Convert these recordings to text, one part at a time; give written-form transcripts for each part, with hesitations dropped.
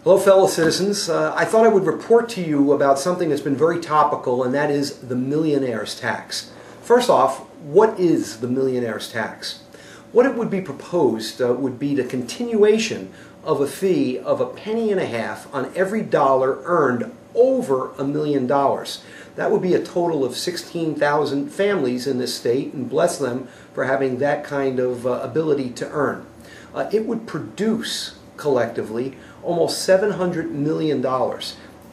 Hello fellow citizens. I thought I would report to you about something that's been very topical, and that is the Millionaire's Tax. First off, what is the Millionaire's Tax? What it would be proposed would be the continuation of a fee of $0.015 on every dollar earned over $1 million. That would be a total of 16,000 families in this state, and bless them for having that kind of ability to earn. It would produce collectively almost $700 million.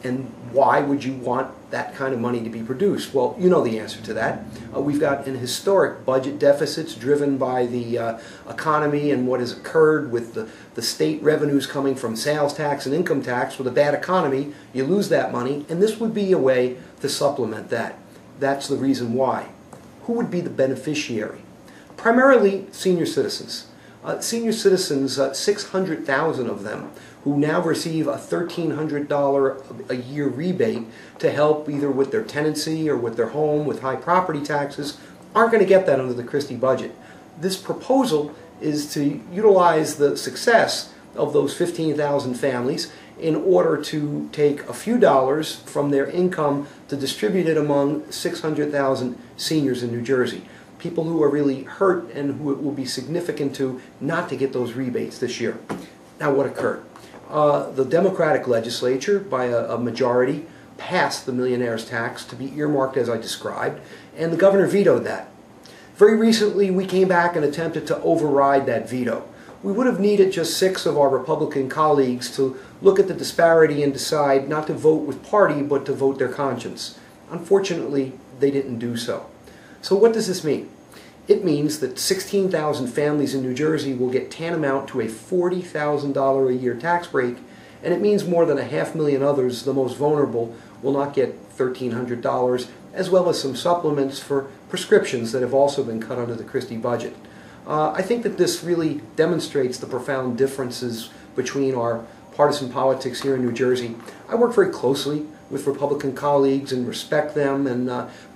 And why would you want that kind of money to be produced? Well, you know the answer to that. We've got an historic budget deficits driven by the economy and what has occurred with the state revenues coming from sales tax and income tax. With a bad economy, you lose that money, and this would be a way to supplement that. That's the reason why. Who would be the beneficiary? Primarily senior citizens. Senior citizens, 600,000 of them, who now receive a $1,300 a year rebate to help either with their tenancy or with their home with high property taxes, aren't going to get that under the Christie budget. This proposal is to utilize the success of those 15,000 families in order to take a few dollars from their income to distribute it among 600,000 seniors in New Jersey. People who are really hurt and who it will be significant to not to get those rebates this year. Now, what occurred? The Democratic legislature, by a majority, passed the Millionaire's Tax to be earmarked as I described, and the governor vetoed that. Very recently, we came back and attempted to override that veto. We would have needed just 6 of our Republican colleagues to look at the disparity and decide not to vote with party, but to vote their conscience. Unfortunately, they didn't do so. So what does this mean? It means that 16,000 families in New Jersey will get tantamount to a $40,000 a year tax break, and it means more than 500,000 others, the most vulnerable, will not get $1,300, as well as some supplements for prescriptions that have also been cut under the Christie budget. I think that this really demonstrates the profound differences between our partisan politics here in New Jersey. I work very closely with Republican colleagues and respect them,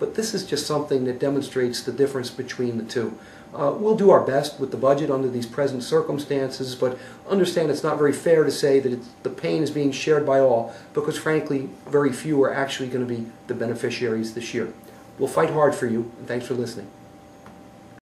but this is just something that demonstrates the difference between the two. We'll do our best with the budget under these present circumstances, but understand it's not very fair to say that the pain is being shared by all, because frankly, very few are actually going to be the beneficiaries this year. We'll fight hard for you, and thanks for listening.